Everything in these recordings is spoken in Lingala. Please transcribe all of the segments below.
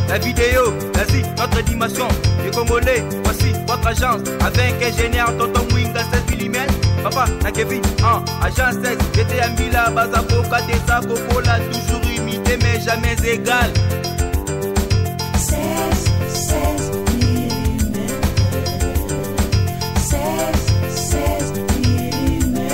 La vidéo, vas-y, notre dimension. Les Congolais, voici votre agence. Avec ingénieur, tonton Winga 16 mm. Papa, na Kevin, agence 16. J'étais à Mila, Bazako, Kadesa, Coca-Cola, toujours imité, mais jamais égal. 16 mm. 16 mm. 16 mm.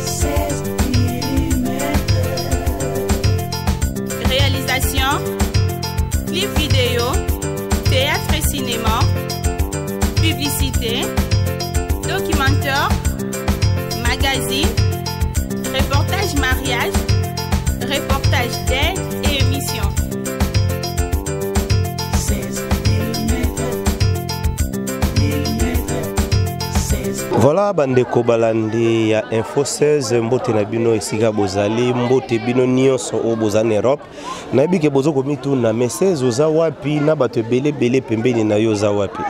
16 mm. Réalisation, clip vidéo, théâtre et cinéma, publicité, documentaire, magazine, reportage mariage, reportage d'aide et émission. 16 mm. Voilà bandeko balandi ya Info 16 mbote na bino esika bozali mbote bino nyonso o bozana Europe na bike bozoko mituna message oza wapi na bato bele pembeni na yo za wapi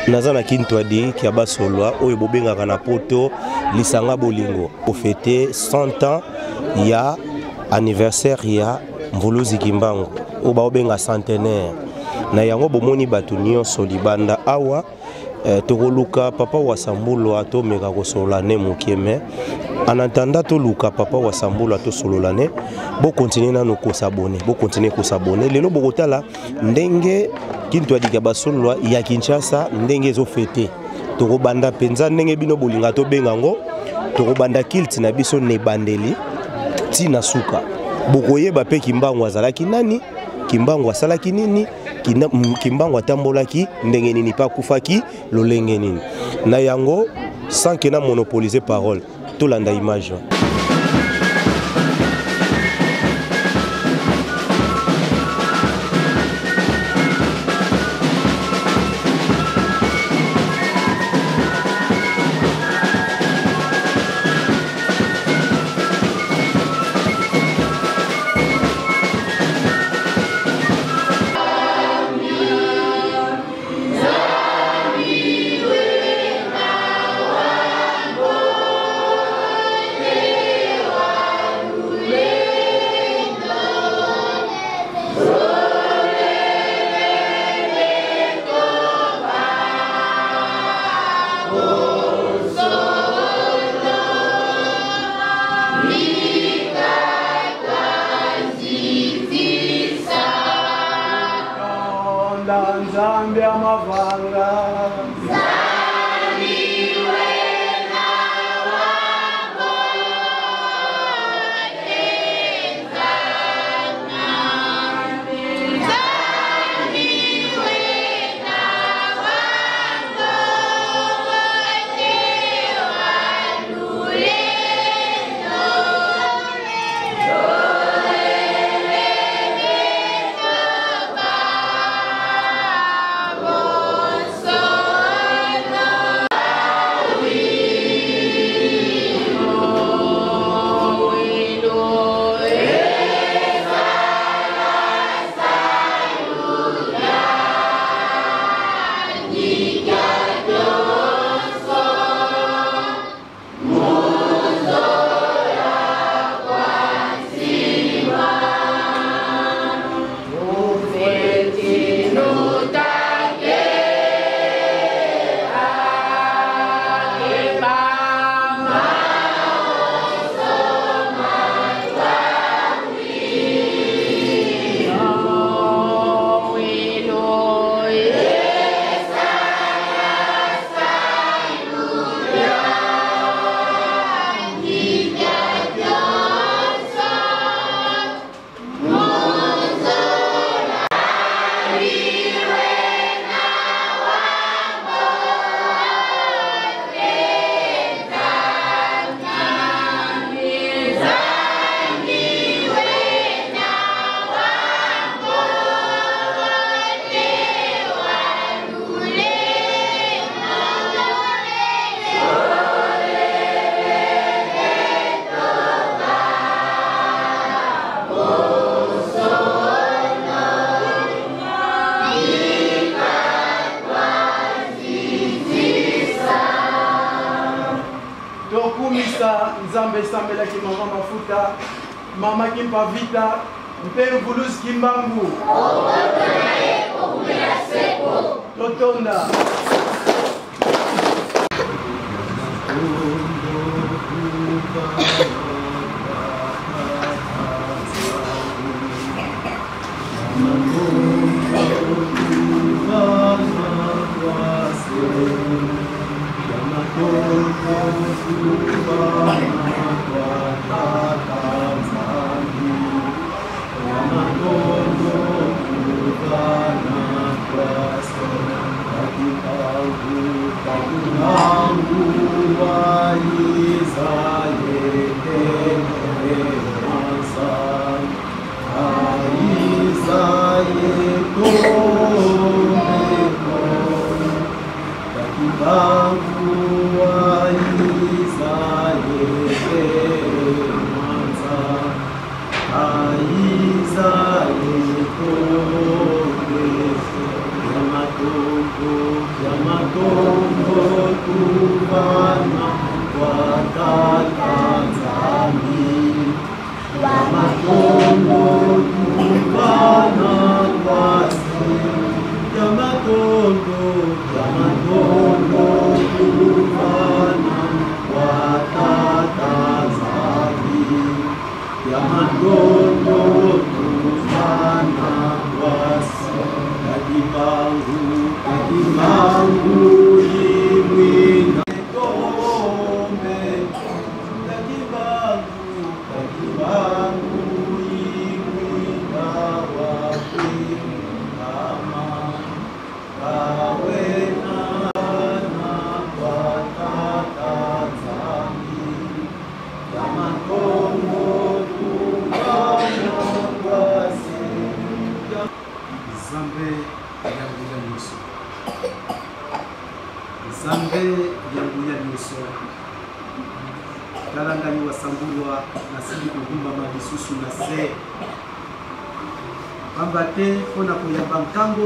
naza na kintu adi kia basolwa oyo bobengaka na poto lisanga bolingo ofete 100 ans ya anniversaire ya Mvuluzi Kimbangu o ba obenga centenaire na yango bomoni bato nyonso libanda awa tokoluka papa wa Sambulu ato meka kosolane mukeme en attendant to luka papa wa Sambulu ato sololane bo continuer na no ko s'abonner bo continuer ko s'abonner lelo bokotala ndenge kintu adika basolwa ya Kinshasa ndenge zo fete tokobanda penza ndenge bino bolinga to bengango tokobanda kilt na biso ne bandeli tina suka bokoyeba pe Kimbangu azalaki nani Kimbangu asalaki nini Kimbangu atambolaki ndenge nini pa kufaki lolenge nini na yango sans que na monopoliser parole to landa image. Nzambe sambela ki mama mafuta, mama kimpa vita, mpe Mvuluzi Kimbangu. Totonda.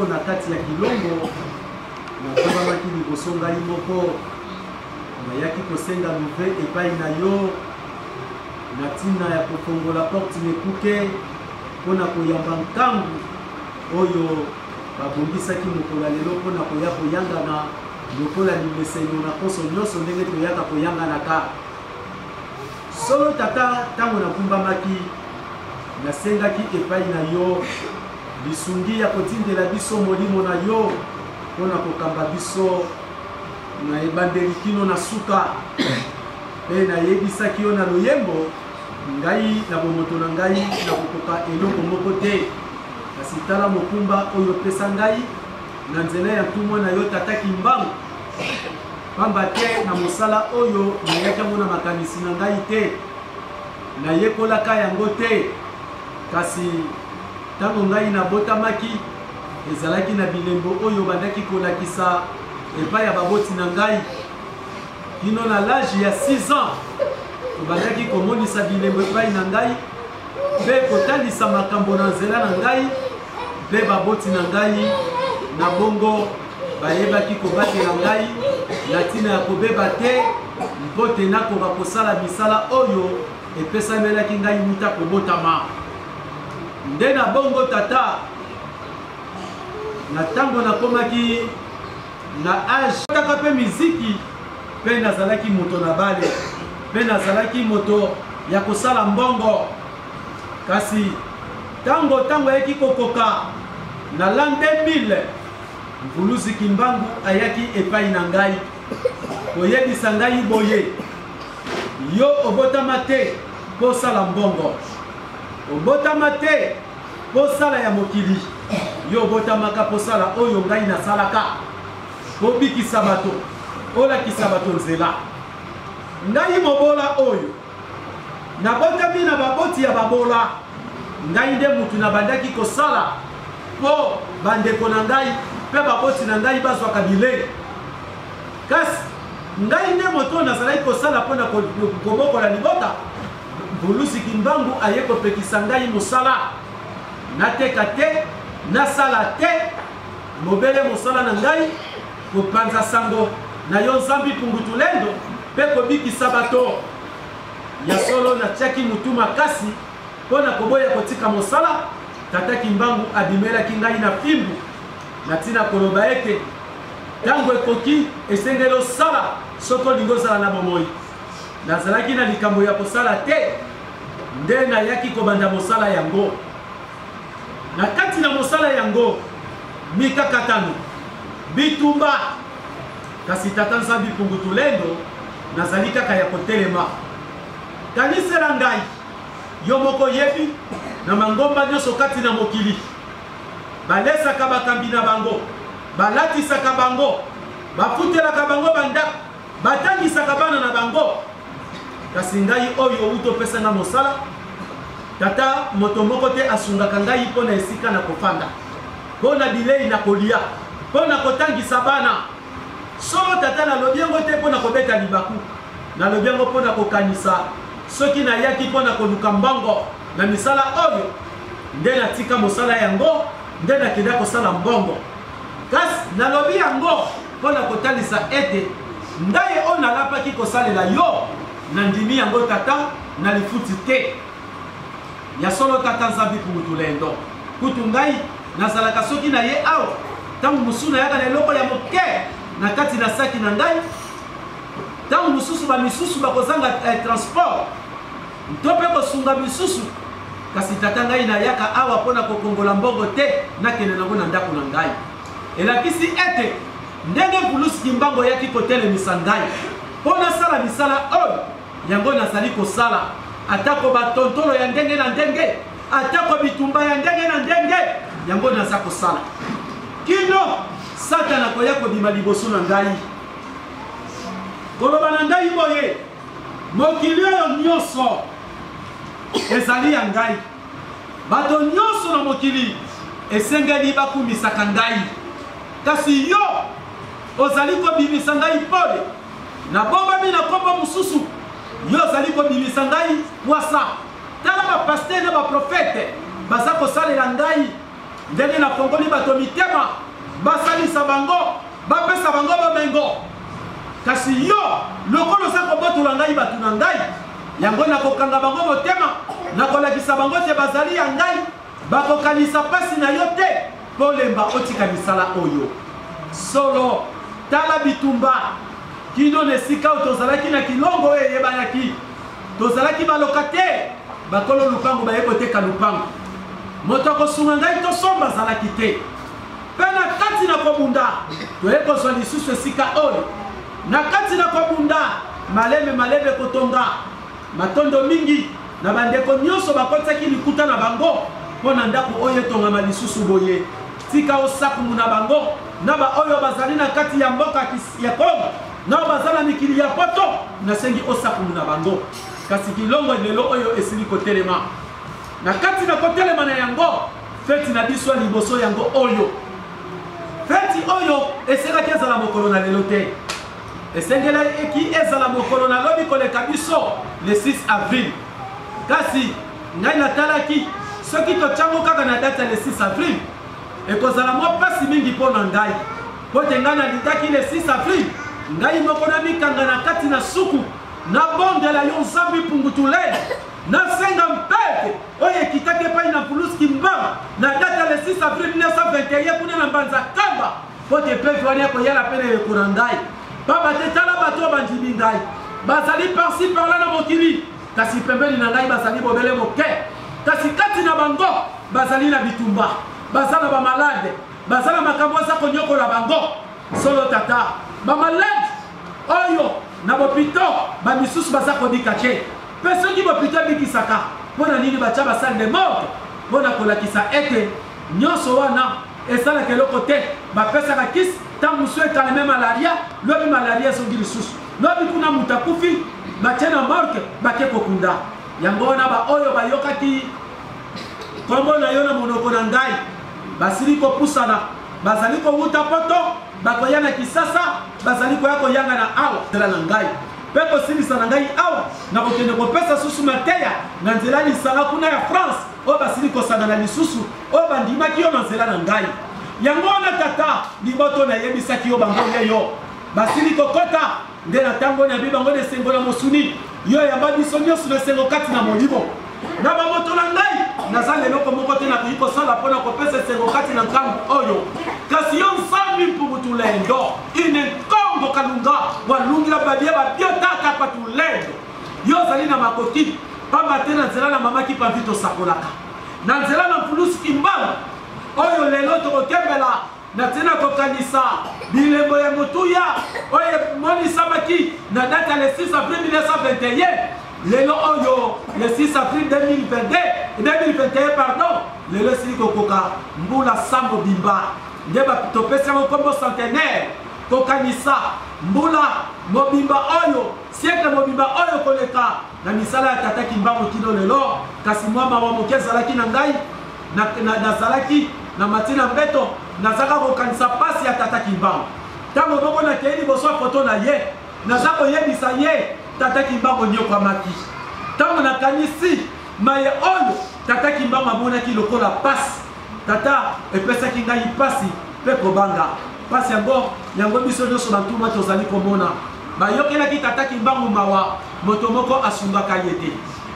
Na kati ya Kilombo na kuba makini kosonga imoko na yaki kosenga nouvel epai na yo na tina ya kokongola porte mekuke pona koyamba nkambu oyo babongisaki mokola lelo pona koya koyanga na lokola limeseno na poso nyonso ndenge toyaka koyanga na ka solo tata ntango nakumbamaki nasengaki epai na yo lisungi ya kotindela biso molimo na yo pona kokamba biso na ebandeli kino na suka pe nayebisaki yo na loyembo ngai na bomoto na ngai na kokoka eloko moko te kasi tala mokumba oyo pesa ngai na nzela ya ntumwa na yo tata Kimbangu pamba te na mosala oyo nayaki yango na makanisi na ngai te nayekolaka yango te kasi tango ngai nabotamaki ezalaki na bilembo oyo bandaki kolakisa epai ya baboti na ngai kino na l'âge ya 6 ans tobandaki komonisa bilembo epai na ngai mpe kotalisa makambo na nzela na ngai mpe baboti na ngai na bongo bayebaki kobatela ngai na ntina ya kobeba te mpo te nakoka kosala misala oyo epesamelaki ngai muta kobotama nde na bongo tata na ntango nakomaki na age taka mpe miziki mpe nazalaki moto na bale mpe nazalaki moto ya kosala mbongo kasi ntango ayaki kokoka na l'an 2000 Mvuluzi Kimbangu ayaki epai na ngai koyebisa ngai boye yo obotama te mpo sala mbongo obotama te mpo sala ya mokili yo obotamaka mpo sala oyo ngai nasalaka po bikisa bato olakisa bato nzela ngai mobola oyo nabotami na baboti ya babola ngai nde mutu na bandaki kosala po bandeko na ngai mpe baboti na ngai bazwaka bilei kasi ngai nde moto nazalaki kosala mpona kobokola libota Mvuluzi Kimbangu aye kopekisa ngai mosala nateka te nasala te mobele mosala na ngai kopanza sango na yo Nzambi Pungutulendo mpe kobikisa bato ya solo na tiaki mutu makasi mpona koboya kotika mosala. Tata Kimbangu abimelaki ngai na fimbu na ntina koloba ete ntango ekoki esengeli osala soki olingi ozala na bomoi. Nazalaki na likambo ya kosala te nde nayaki kobanda mosala yango. Na kati na mosala yango mikakatano bitumba kasi tata Nzambi Pungutulendo nazali kaka ya kotelema. Kanisela ngai yo moko yebi na mangomba nyonso kati na mokili balesaka bakambi na bango, balatisaka bango, bafutelaka bango bandako, batangisaka bana na bango. Kasi ngai oyo utopesa na mosala tata moto moko te asungaka ngai mpona esika na kofanda, mpona bilei na kolia, mpona kotangisa bana. Solo tata nalobi yango te mpona kobeta libaku, nalobi yango mpona kokanisa soki nayaki mpona koluka mbongo na misala oyo nde natika mosala yango, nde nakenda kosala mbongo. Kasi nalobi yango mpona kotalisa ete ndaye oyo nalapaki kosalela yo nandimi yango tata na lifuti te. Ya solo tata Nzambi Pungutulendo kutu ngai nazalaka soki na ye awa ntango mosusu nayaka na eloko ya moke na kati na saki na ngai, ntango mosusu bamisusu bakozanga transport to mpe kosunga misusu. Kasi tata ngai nayaka awa mpona kokongola mbongo te nakende nango na ndako na ngai. Elakisi ete ndenge Mpulusi Kimbangu yaki kotelemisa ngai mpona sala misala oyo yango nazali kosala, atako batontolo ya ndenge na ndenge, atako bitumba ya ndenge na ndenge, yango naza kosala kino Satana koya kobima liboso na ngai koloba na ngai boye mokili oyo nyonso ezali ya ngai, bato nyonso na mokili esengeli bakumisaka ngai. Kasi yo ozali kobimisa ngai pole na bombami na kombo mosusu, yo ozali kobimisa ngai wasa. Tala bapaster na baprofete baza kosalela ngai ndenge nafongoli bato mitema, basalisa bango, bapesa bango bomengo. Kasi yo lokolo oza kobotola ngai bato na ngai, yango nakokanga bango motema, nakolakisa bango te bazali ya ngai, bakokanisa pasi na yo te mpo lemba otika misala oyo. Solo tala bitumba kino na esika oyo tozalaki na kilongo oyo eyebanaki, tozalaki baloka te, bakolo lupango baye koteka lupango, moto akosunga ngai tosomba azalaki te. Mpe na kati na kobunda toye kozwa lisusu esika oyo, na kati na kobunda maleme kotonga matondo mingi na bandeko nyonso bakotaki likuta na bango mpona ndako oyo etongama lisusu boye. Tika osakumu na bango na ba oyo bazali na kati ya mboka ya Kongo na bazala mikili ya poto nasengi osakumu na bango. Kasi kilongo lelo oyo esili kotelema na kati na kotelema na yango feti na biso liboso yango oyo, feti oyo eselaki ezala mokolo na lelo te, esengela eki ezala mokolo na lobi koleka biso le 6 avril. Kasi ngai natalaki soki tochango kaka na date le 6 avril ekozala mwa pasi mingi mpona ngai, po te ngai nalitaki le 6 avril ngai moko na mikanga na kati na suku na bondela yo Nzambi Pungutulendo, nasenga mpete oyo ekitaki epai na Mpulusi Kimbangu na date le 6 avril 1921 kuna na Mbanza Kamba, po te pevi wana ekoyala pene eleko na ngai. Pamba te tala bato bandimi ngai bazali parsi parla na mokili, kasi pembeni na ngai bazali bobele moke, kasi kati na bango bazali na bitumba, bazala bamalade, bazala makambo aza konyokola bango. Solo tata bamalade oyo na bopito bamisusu baza kodika te, mpe soki bopito ebikisaka mpona nini batya basale de morte mpona kolakisa ete nyonso wana esalaka eloko te, bapesaka kisi ntango mosu ekaleme malaria, lobi malaria ezongi lisusu, lobi kuna moto akufi batye na morke bake kokunda. Yango wana baoyo bayokaki kombo na yo na monoko na ngai basili kopusana, bazali kowuta poto bakoya na Kisasa, bazali koya koyanga na awa nzela na ngai, mpe kosilisa na ngai awa na kokende kopesa susu mateya na nzela lisanga kuna ya France oyo basili kosangana lisusu oyo bandimaki yo na nzela na ngai. Yango wana tata liboto nayebisaki yo bango nde yo basili kokota nde na ntango na bi bango desengo na mosuni yo yamba biso nyonso na esengo kati na molimo na bamoto na ngai naza leloko moko te na koyi kosala mpona kopesa esengo kati na ntango oyo kasi yo nsambi mpungutulendo ine nkongo kalunga walungila babie babiotaka patulendo yo ozali na makoki pamba te na nzela na mama Kipamvi tosakolaka na nzela na mpulusi Kimbangu oyo lelo tokokembela na tena kokanisa bilembo ya motuya oyo monisabaki na date ya le 6 avril 1921 lelo oyo le 6 avril 2021 pardon lelo esili kokoka mbula sambo bimba nde topesi yango kombo centenaire kokanisa mbula mobimba oyo siècle mobimba oyo koleka na misala ya tata Kimbangu kino lelo kasi mwa mawa moke ezalaki na ngai nazalaki na matina mbeto nazaka kokanisa pasi ya tata Kimbangu ntango moko nakei liboso ya foto na ye naza koyebisa ye tata Kimbangu nyokwamaki ntango nakanisi maye oyo tata Kimbangu amonaki lokola pasi tata epesaki ngai pasi mpe kobanga pasi yango biso nyonso bantuma tozali komona bayokelaki tata Kimbangu mawa moto moko asungaka ye te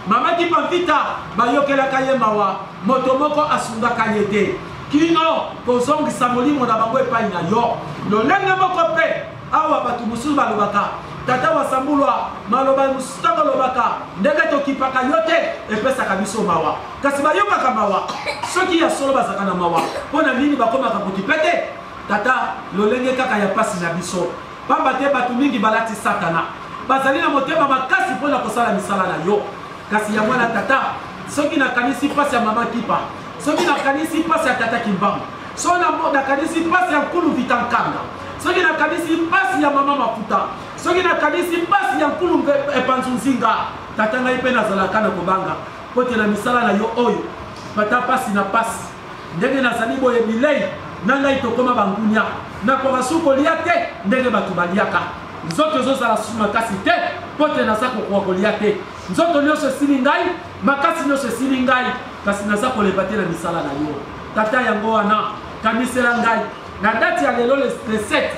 mama Kipamvita bayokelaka ye mawa moto moko asungaka ye te kino kozongisa molimo na bango epai na yo lolenge moko mpe awa bato mosusu balobaka tata wasambulwa maloba mosusu ntango olobaka ndenge tokipaka yo te epesaka biso mawa kasi bayokaka mawa soki ya solo bazalaka na mawa mpo na nini bakomaka kokipe te tata lolenge kaka ya pasi na biso pamba te bato mingi balati satana bazali na motema makasi mpona kosala misala na yo kasi ya mwana tata soki nakanisi pasi ya mama Kipa soki nakanisi pasi ya tata Kimbangu soki nakanisi pasi ya nkulu Vita Nkanga soki nakanisi pasi ya mama Mafuta soki nakanisi pasi ya nkulu Epanzu Nzinga tata ngai mpe nazalaka na kobanga mpo te na misala na yo oyo pata pasi na pasi ndenge nazali boye bilei na ngai tokoma bangunya nakoka su kolia te ndenge bato baliaka nzoto ezozala susu makasi te mpo te naza kokoka kolia te nzoto nyonso esili ngai makasi nyonso esili ngai kasi naza koleba te na misala na yo tata yango wana kanisela ngai na date ya lelo le 7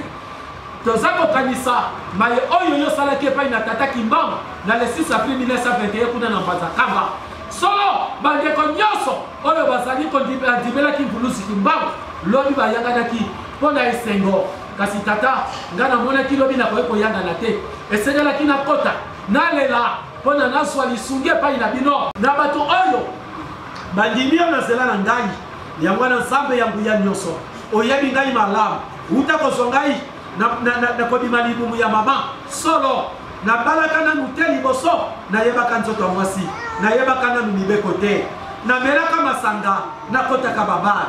toza kokanisa maye oyo yosalaki epai na tata Kimbangu na le 6 avril 1921 kuna na Mbanzakamba solo bandeko nyonso oyo bazali kondibelaki mpulusi Kimbangu lobi bayanganaki mpo na esengo kasi tata nga namonaki lobi nakoki koyangana te esengelaki na kota nalela mpo na nazwa lisungi epai na bino na bato oyo bandimi oyo nazela na ngai yango wana nzambe ya nguya nyonso oyebi ngai malamu uta kozwa ngai na kobima libumu ya mama solo nabalaka nanu te liboso nayebaka nzoto ya mwasi nayebaka nanu mibeko te namelaka masanga nakotaka babara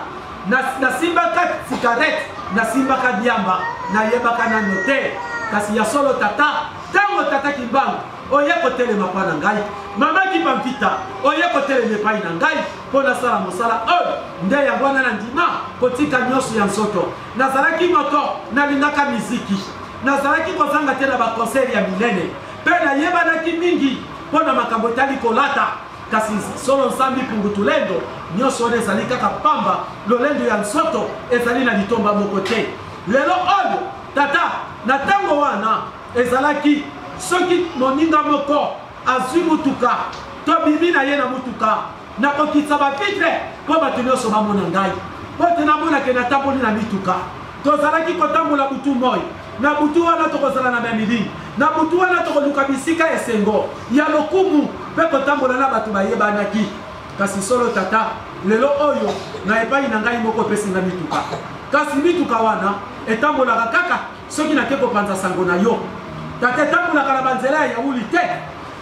nasimbaka sikarete nasimbaka diamba nayebaka nano te kasi ya solo tata ntango tata Kimbangu oye kotelema mpa na ngai mama Kipamvita oye kotelema epai na ngai mpo nasala mosala oyo nde yango wana na ndima kotika nyonso ya nzoto nazalaki moto nalingaka miziki nazalaki kozanga te na bakonseri ya minene mpe nayebanaki mingi mpo na makambo etali kolata kasi solo nsambi mpungutulendo nyonso wana ezali kaka pamba lolendo ya nzoto ezali na litomba moko te lelo oyo tata na ntango wana ezalaki soki moninga moko azwi mutuka to bibi na ye na mutuka nakokitisa bavitre mpo bato nyonso bamona ngai mpo te namonake natamboli na mituka tozalaki kotambola butu moi na butu wana tokozala na bamilingi na butu wana tokoluka bisika esengo ya lokumu mpe kotambola na bato bayebanaki kasi solo tata lelo oyo na epai na ngai moko epesinga mituka kasi mituka wana etambolaka kaka soki nake kopanza sango na yo tata etambolaka na banzela ya uli te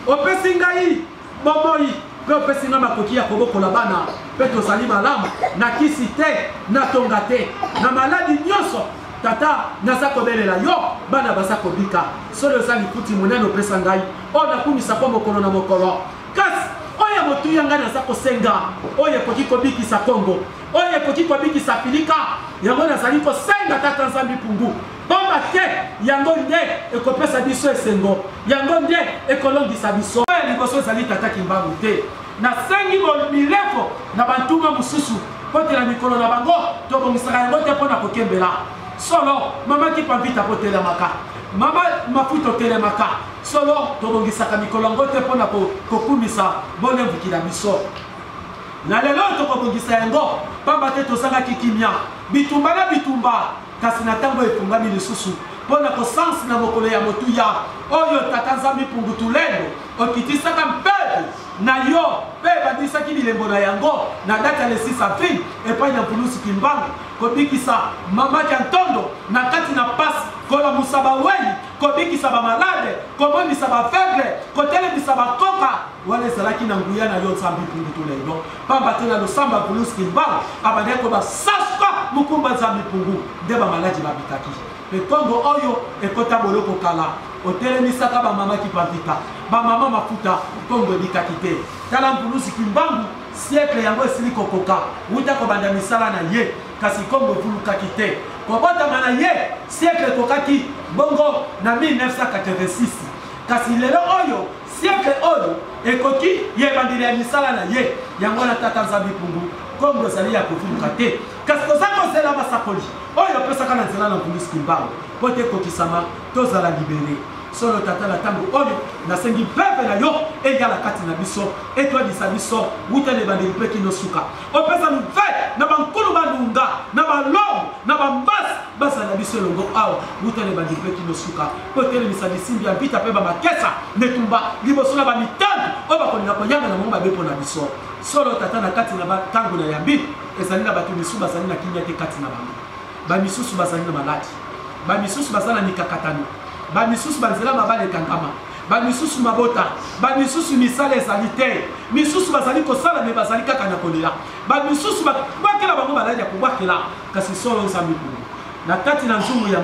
opesi ngai bomoi mpe opesi nga makoki ya kobokola bana mpe tozali malamu na kisi te na tonga te na maladi nyonso tata naza kobelela yo bana baza kobika solo eza likuti monene opesa ngai oyo nakumisa mpo mokolo na mokolo kasi oyo motuya ngai naza kosenga oyo ekoki kobikisa Kongo oyo ekoki kobikisa Afilika yango nazali kosenga tata nzambi pungu bomba te yango nde ekopesa biso esengo yango nde ekolongisa biso oyo liboso ezali tata Kimbangu te nasengi mileko na bantuma mosusu mpo te na mikolo na bango tobongisaka yango te mpo na kokembela solo mama Kipamvita mpo telemaka mama mafuta telemaka solo tobongisaka mikolo yango te mpona kokumisa bolemvukila biso na lelo tokobongisa yango pamba te tozangaki kimia bitumba na bitumba kasi na ntango efungami lisusu mpona kosansi na mokolo ya motuya oyo tata nzambe pungutu lelo okitisaka mpepe na yo mpe ebandisaki bilembo na yango na date ya le 6 avril epai na mpulusi kimbangu kobikisa mamaki ya ntondo na kati na pasi kolamusa baweni kobikisa bamalade komonisa baveugle kotelemisa bakoka wana ezalaki na nguya na yo nzambe pungutu lelo pamba te na losamba ya mpulusi kimbangu abandaki kobasaska mokumba nzambe pungu nde bamaladi babitaki etongo oyo ekota boloko kala otelemisaka bamamaki pavita bamama mafuta ntongo ebikaki te tala mpulusi kimbangu siècle yango esili kokoka wuta kobanda misala na ye kasi kongo evulukaki te kobotama na ye siècle ekokaki bongo na 1986 kasi lelo oyo siècle oyo ekoki yebandeli ya misala na ye yango na tata nzambe pungu kongo ezali ya kovuluka te kasi toza kozela basakoli oyo opesaka na nzela na mpulusi kimbangu po te ekokisama tozala libere solo tata na ntango oyo nasengi pepe na yo eyala kati na biso etwalisa biso wuta na ebandeli mpe kino suka opesa mve na bankulu banunga na balomo na bambasi bazala biso elongo awa wuta na ebandeli mpe kino suka po telemisa lisimbi ya mpita mpe bamakesa netumba liboso na bamitandu oyo bakolinga koyanga na mongo babepo na biso solo tata na kati na ntango na yambi ezali na bato misusu bazali na kimia te kati na bango bamisusu bazali na maladi bamisusu bazali na mikakatano bamisusu banzela mabale ekangama bamisusu mabota bamisusu misala ezali te misusu bazali kosala me bazali kaka na kolela bamisusu bakela bango baladi ya kobwakela kasi solo nzambe pungu na kati na nzungu ya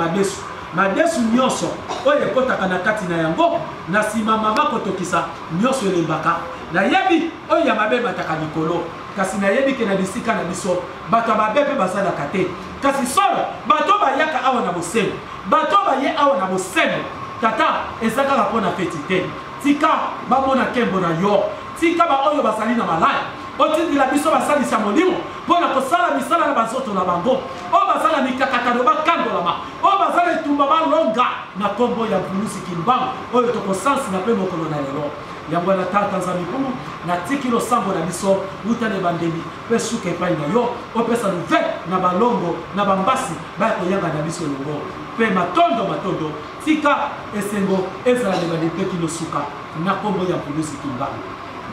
madesu nyonso oyo ekotaka na kati na yango na nsima mama kotokisa nyonso elembaka nayebi oyo ya mabe emataka likolo kasi nayebi ke na bisika na biso bato ya mabe mpe bazalaka te kasi solo bato bayaka awa na bosembo bato baye awa na bosembo tata eza kaka mpo na feti te tika bamona nkembo na yo tika baoyo bazali na malaya otindila biso basalisi ya molimo mpona kosala misala na banzoto na bango oyo bazala mikakatano bakandolama oyo bazala etumba balonga na nkombo ya mpulusi kimbangu oyo tokosansi na mpe mokolo na lelo yango na tata nzambe pungu natiki losambo na biso wuta na ebandeli mpe suka epai na yo opesa luve na balongo na bambasi baya koyanga na biso elongo mpe matondo tika esengo ezala na ebandeli mpe kino suka na nkombo ya mpulusi kimbangu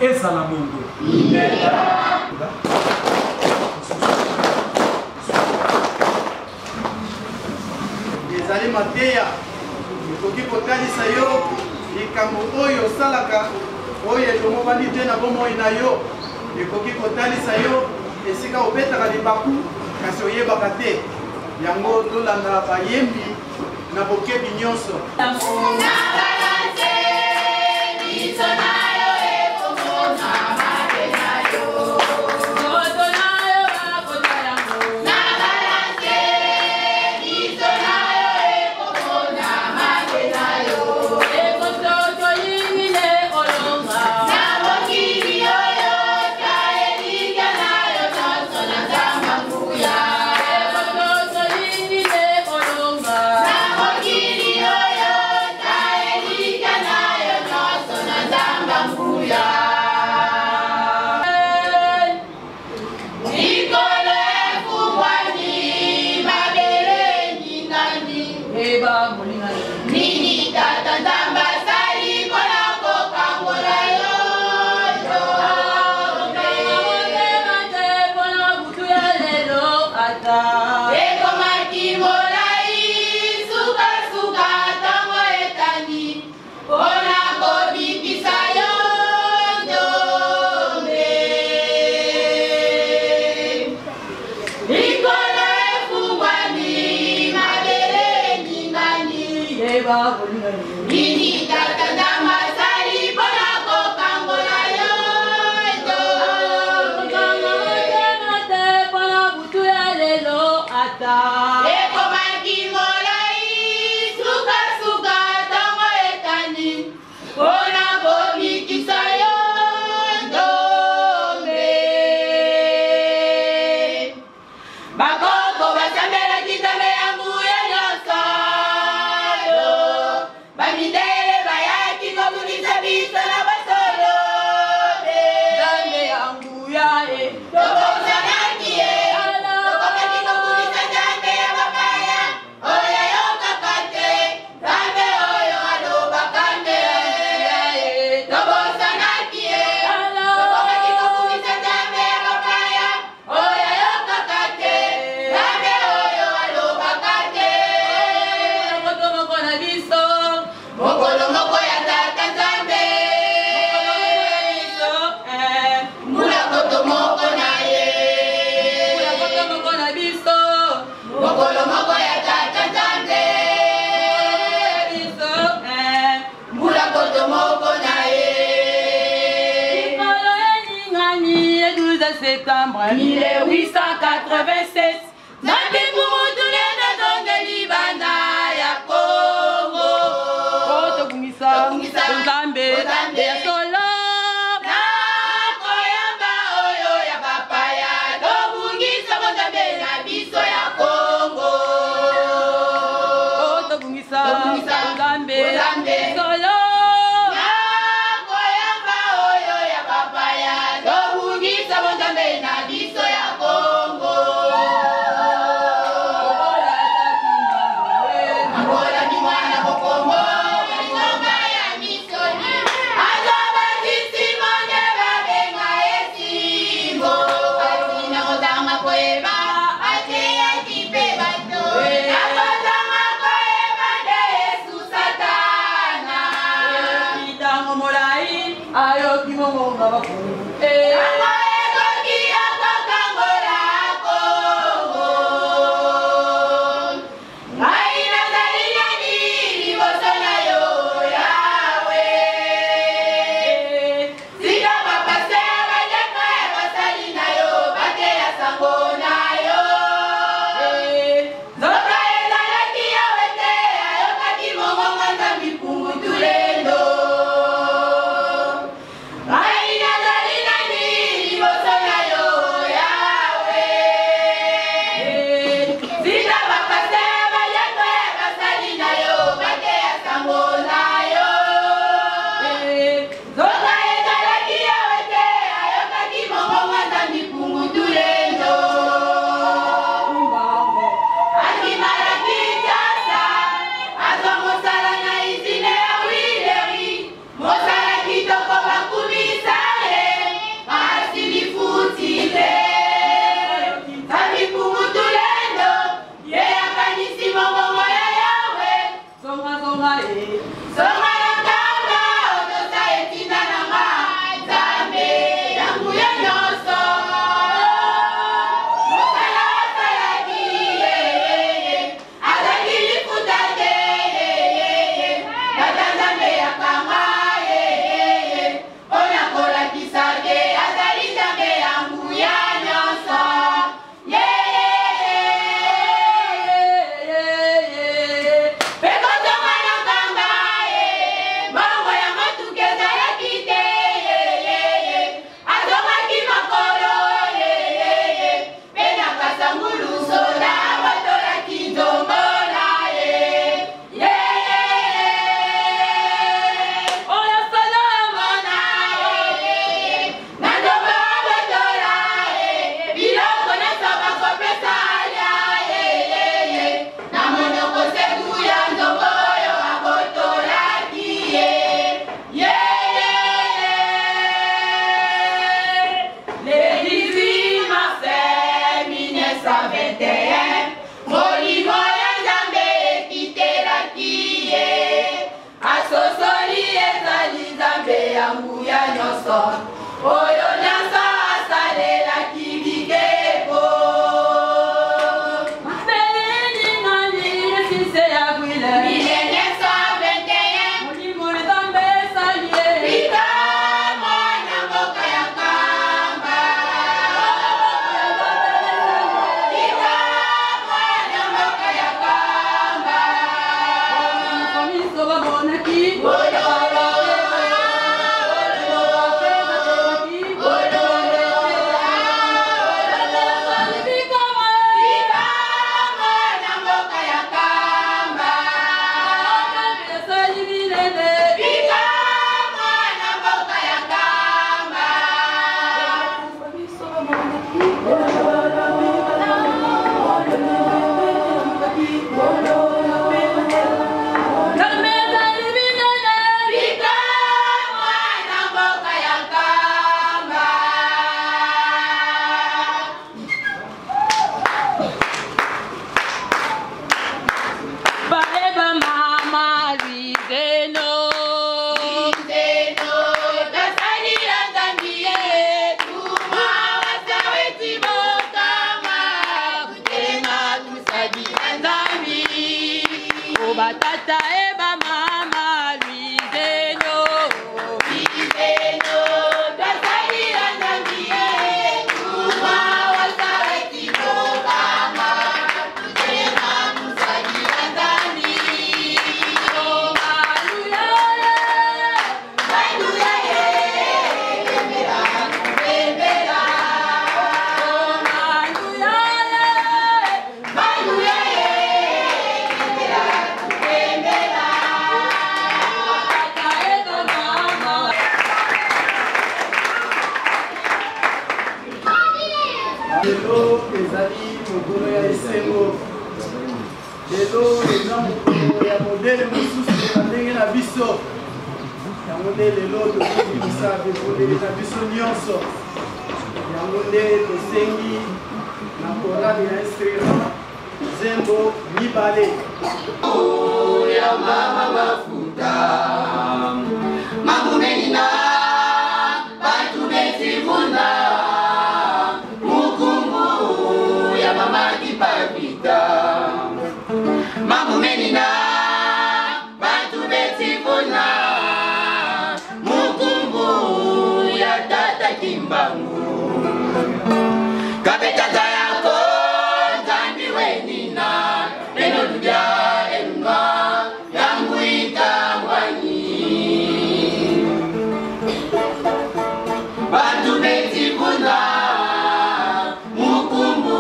ezala bongo ezali mateya ekoki kotalisa yo likambo oyo osalaka oyo etomobandi te na bomoi na yo ekoki kotalisa yo esika obetaka libaku kasi oyebaka te yango tolanda bayembi na bokebi nyonso septembre 1887. Zambi Pumutulia na donge libana ya Congo. Koto kumisa, Zambi ya solo. Na koyamba oyo ya papaya. Dobungisa Zambi na biso ya Congo. Koto kumisa, Zambi solo. batata eba mama Luizeno Luizeno tasali andangie lelo ezali mokolo ya esengo lelo eza mokolo ya modele mosusu na ndenge na biso yango nde lelo tokobimisa bebondeli na biso nyonso yango nde tosengi na korali ya instrument zembo mibale ya mama mafuta mamumenina batu betivuna mukungu ya mama kipapita mamumenina batu betivuna mukungu ya tata kimbangu kapetata yako zambi wenina enoluja enunga yangu itangwani batu betivuna mukumbu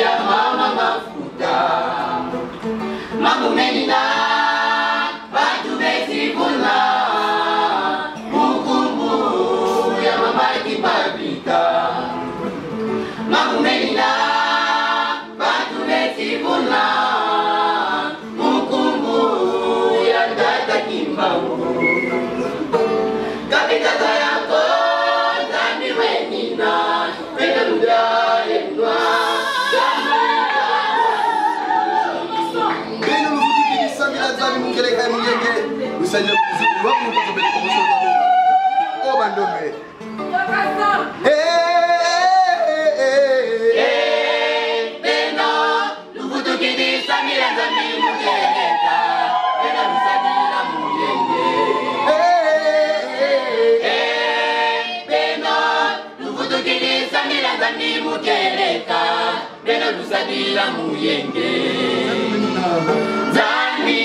ya mama mafuta mamumenina batu betivuna mukumbu ya mama kipapita mamumenina batu betivuna mukumbu ya tata kimbangu kapitata yako zambi wenina pegaluda enwa bino lukutikilisamila zambi mukeleka mungenge usajja kuzikulu wapu mukazobele komusozabela obandombe beno lukutukilisamila zambi mukeleka pegalusadila muyenge beno lukutukilisamila zambi mukeleka pegalusadila muyenge zambi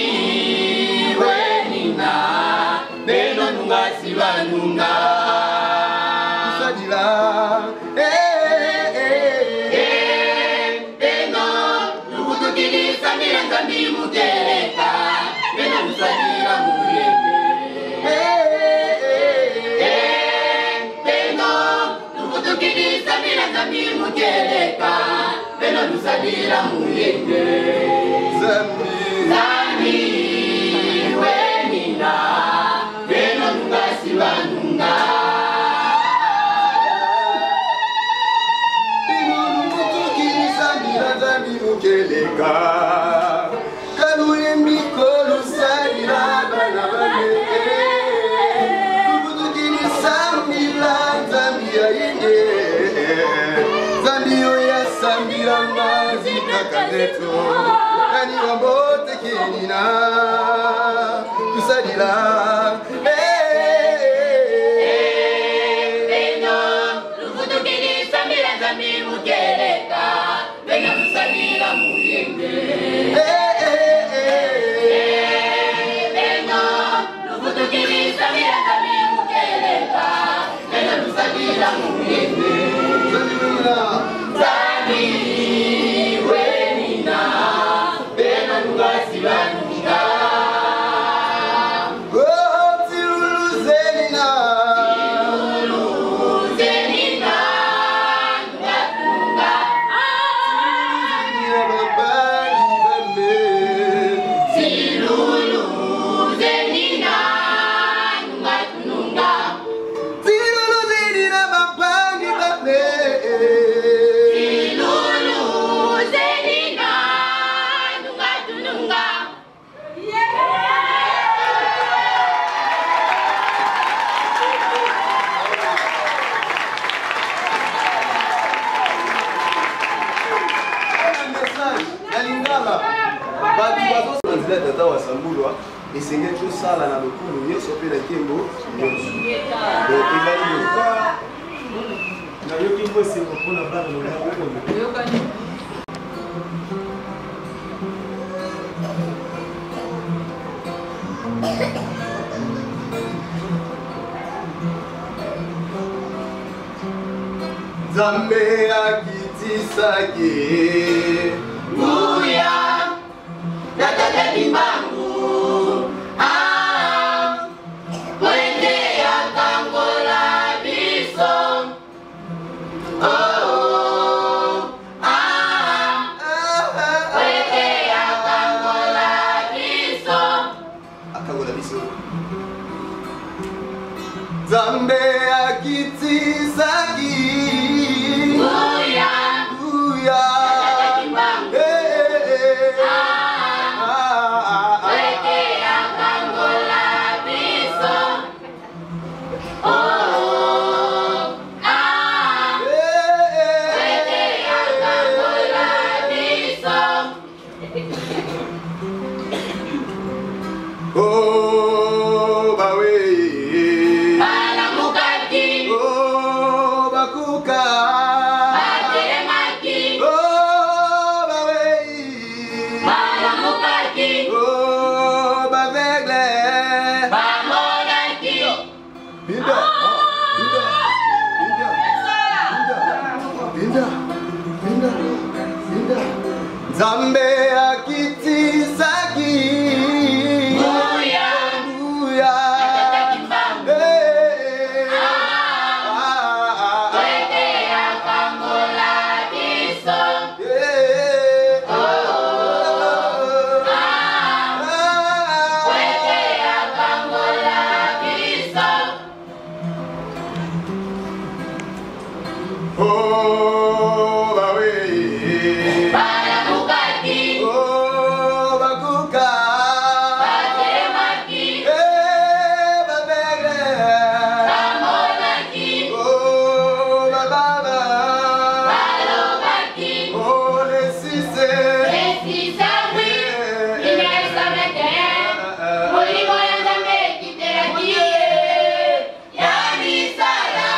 wenina beno nungasibanunga usadila beno lukutukilisamila zambi mukeleka beno lusadila muyenge beno lukutukilisamila zambi mukeleka beno lusadila muyenge zambi wenina beno nungasibanunga mukeleka kaluye mikolo salila bana bane lubutukilisamila zambi ya yenge zambi oya sambila ngazi kakazeto kani wambote kinina tusalila beno lubutukilisamila zambi mukeleka beno lusadila muyenge beno lubutukilisamila zambi mukeleka beno lusadila muyenge zambi wenina beno nungasibanunga Zenina zenina nungatunga silulu zenina nungatununga Silulu zenina mapangi bane silulu zenina nungatununga nalingala batu bazosanzila tata wa sambulwa esenge tosala na lokulu nyonso mpe na nkembo nyonso ezali nayoki mbosengo mpona bana nongaoyo Nzambe akitisaki Buya Nataka Kimbangu Wende ya Kangola Biso Oh kitisaki Uya uya Weke akangola biso Weke akangola biso Oh bawe Balamukaki oh bakuka Batelemaki oh bawe Balamukaki oh bavegle Bamonaki Binda Zambe akitisaki Uya uya Weke akangola biso Weke akangola biso Oh bawe Balamukaki oh bakuka Batelemaki bavegle Bamonaki oh bababa Balobaki oh lesise Esisawi Inesamete Mulimo ya Nzambe kiterakie Ya misala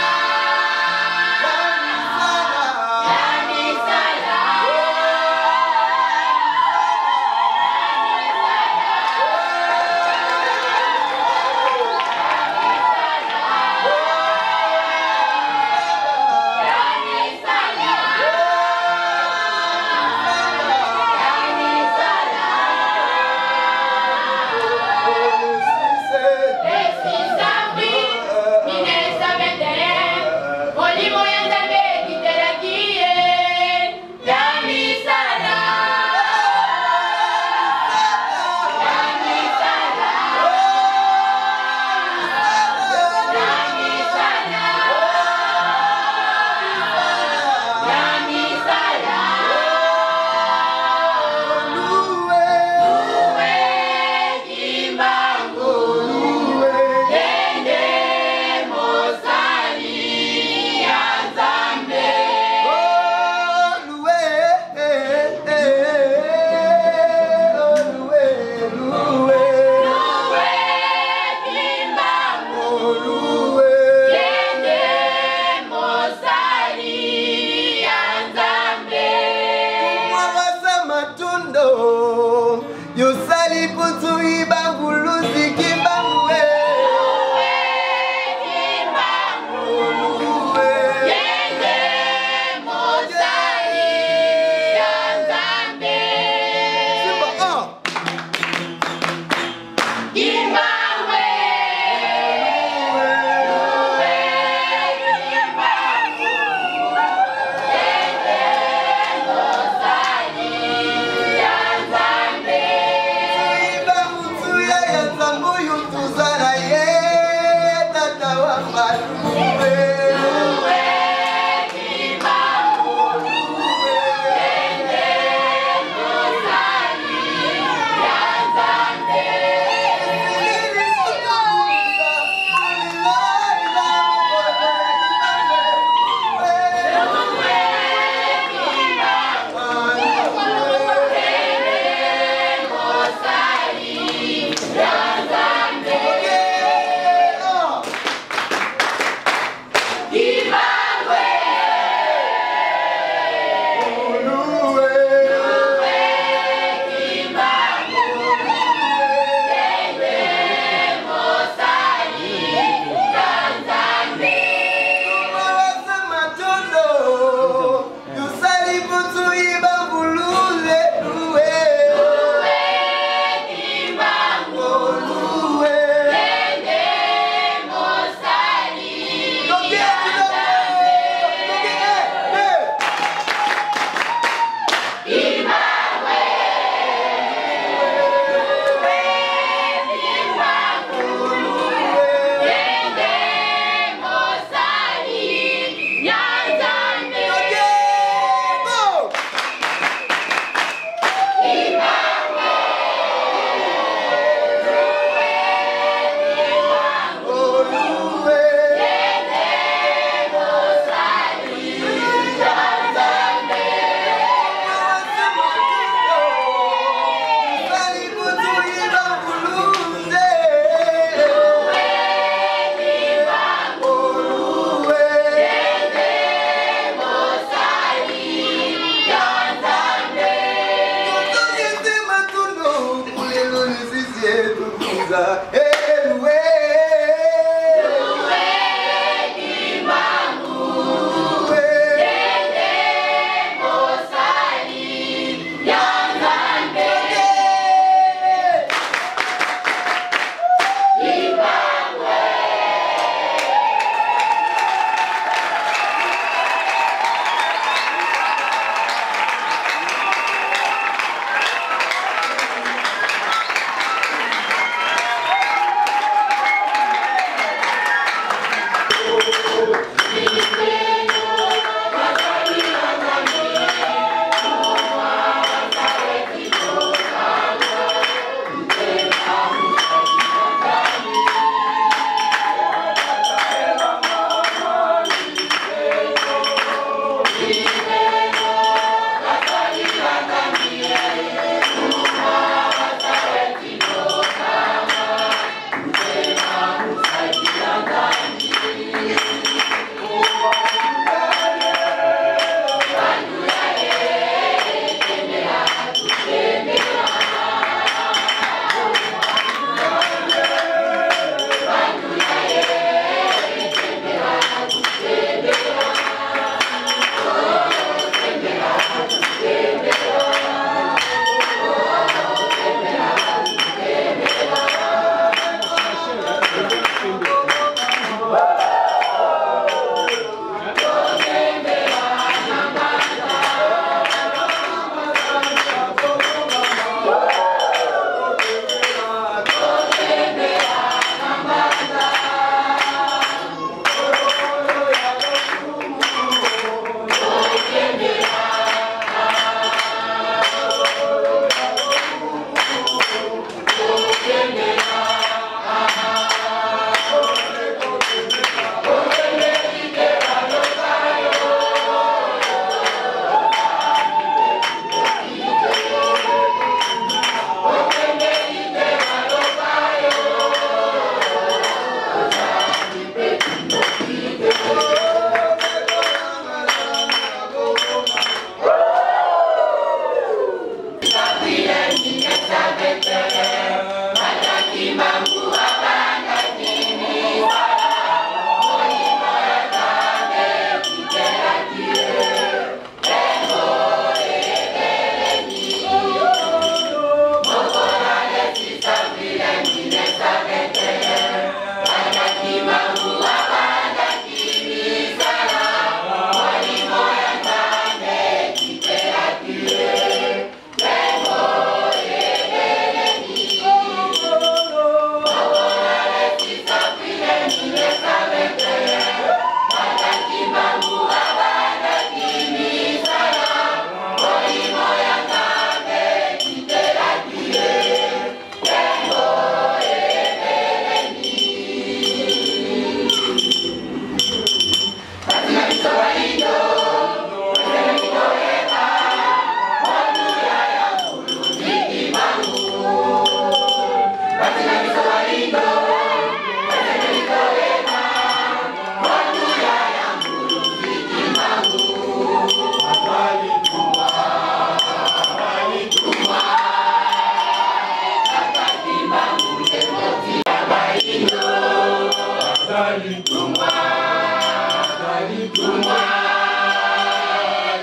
tumwa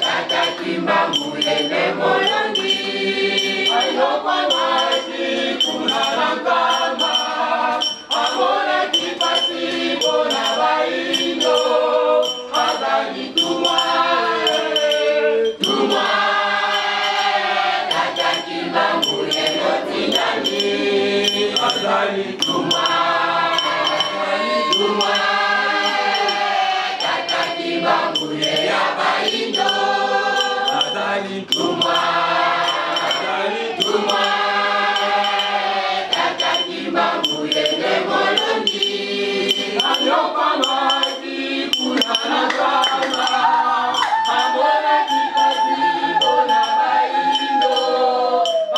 tata kimbangu yende molongi ayokwa maji kunalangama amona kipasi bona baindo azali tumwa tata kimbangu yende tinani azali tumwa tata kimbangu ya baindo azali tumwa tata kimbangu yende molongi ayopa maji kunalangama amona kipasi bona baindo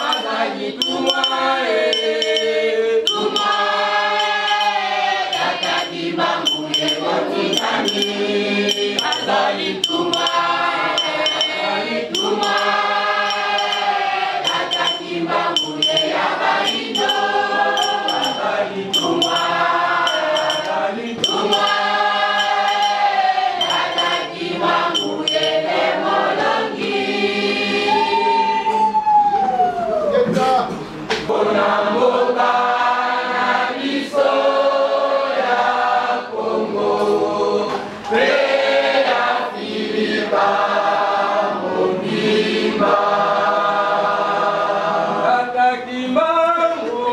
azali tumwa tata kimbangu yende tinani azali tumwa tata kimbangu ya baindo azali tumwa tata kimbangu yende molongi bona mboka na biso ya Kongo pe ya Filipa Mondimba tata kimbangu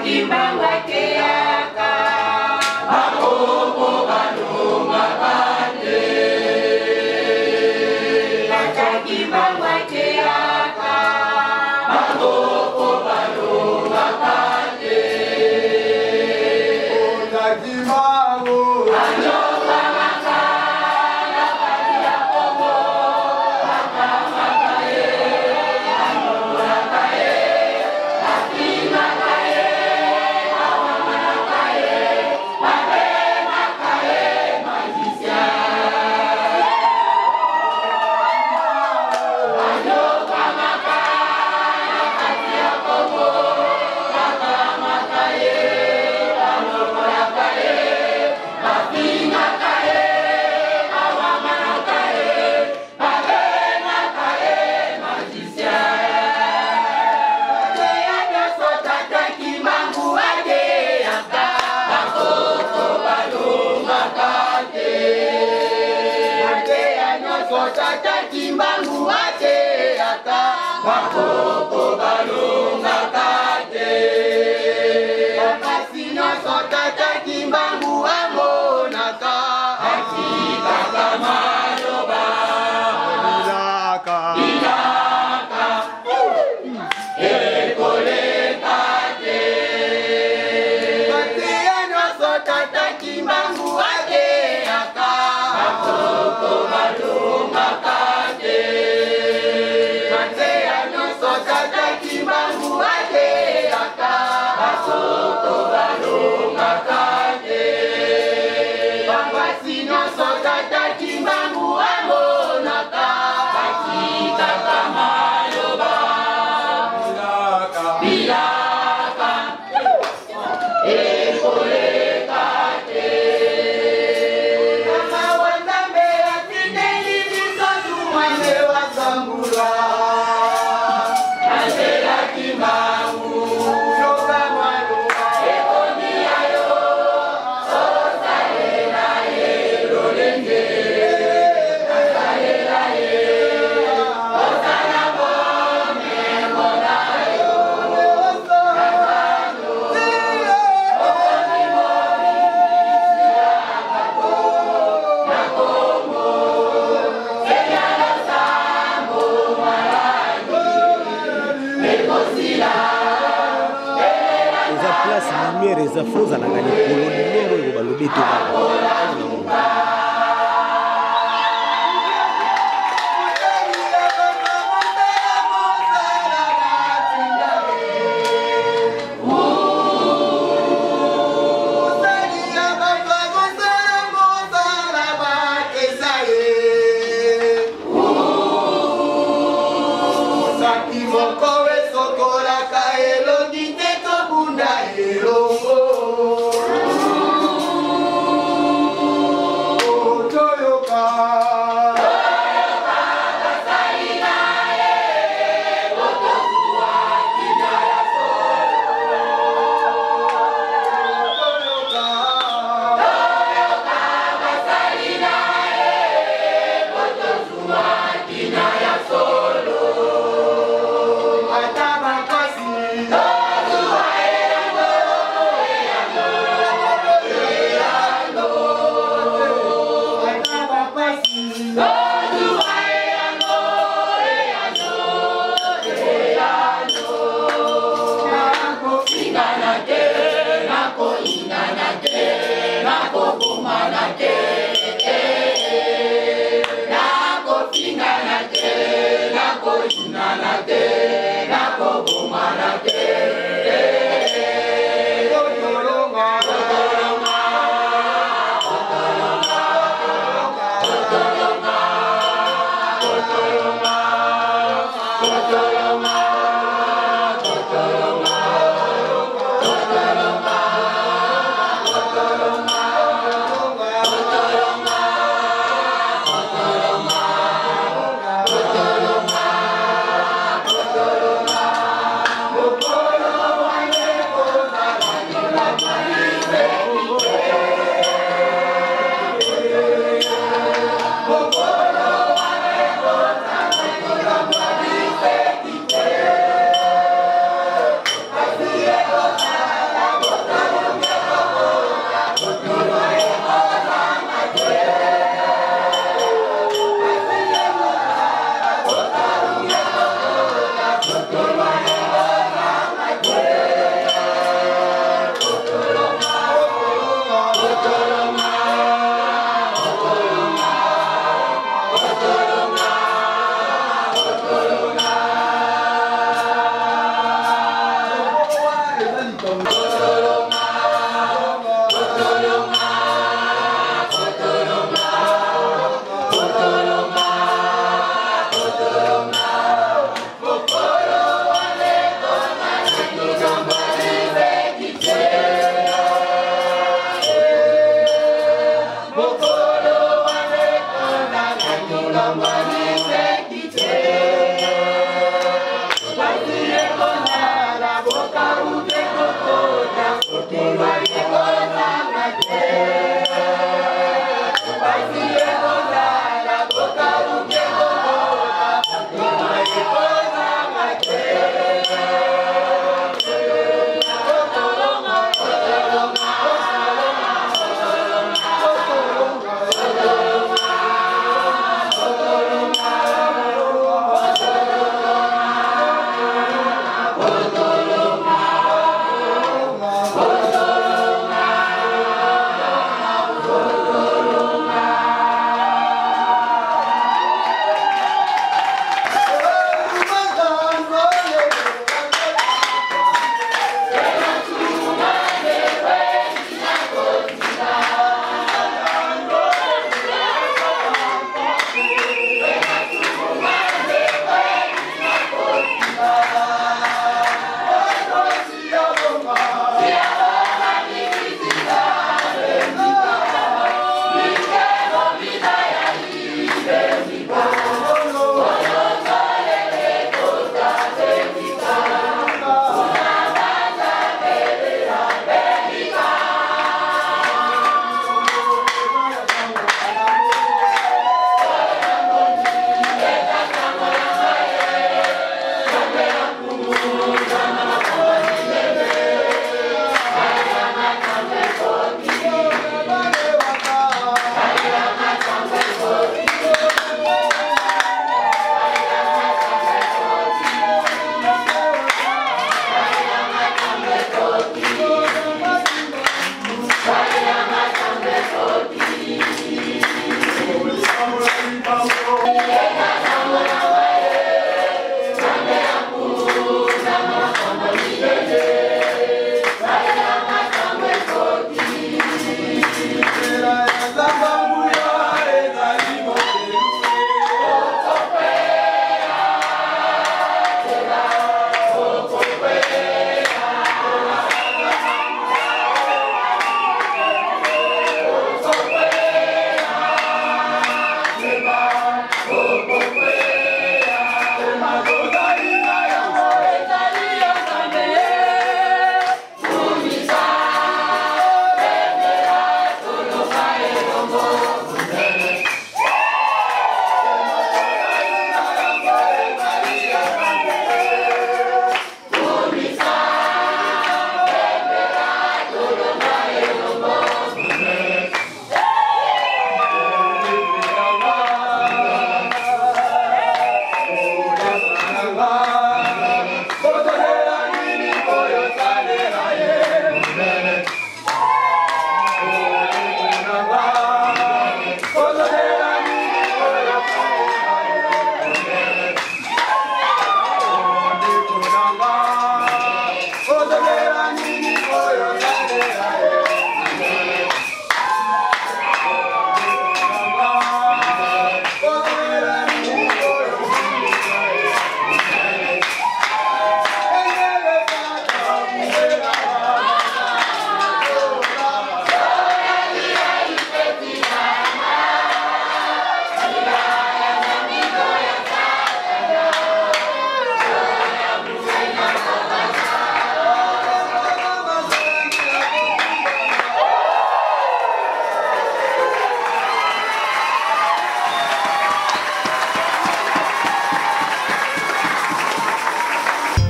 Thank you.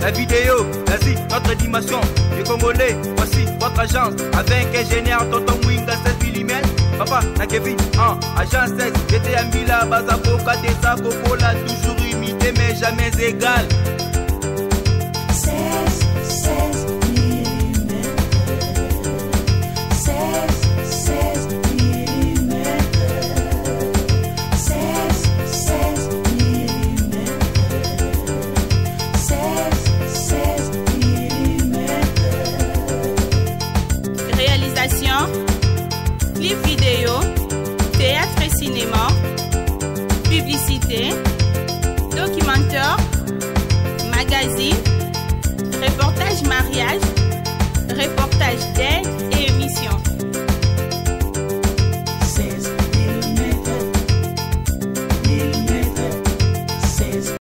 la vidéo, vas-y, notre dimension. Les Congolais, voici votre agence. Avec ingénieur Tonton Winga 16 mm. Papa, na Kevin, agence 16. J'étais à Mila, Bazako, Katesa, Kokola, toujours imité mais jamais égal. 16 mm. 16 mm. 16 mm. 16 mm. Réalisation, clip vidéo, théâtre et cinéma, publicité, documentaire, magazine,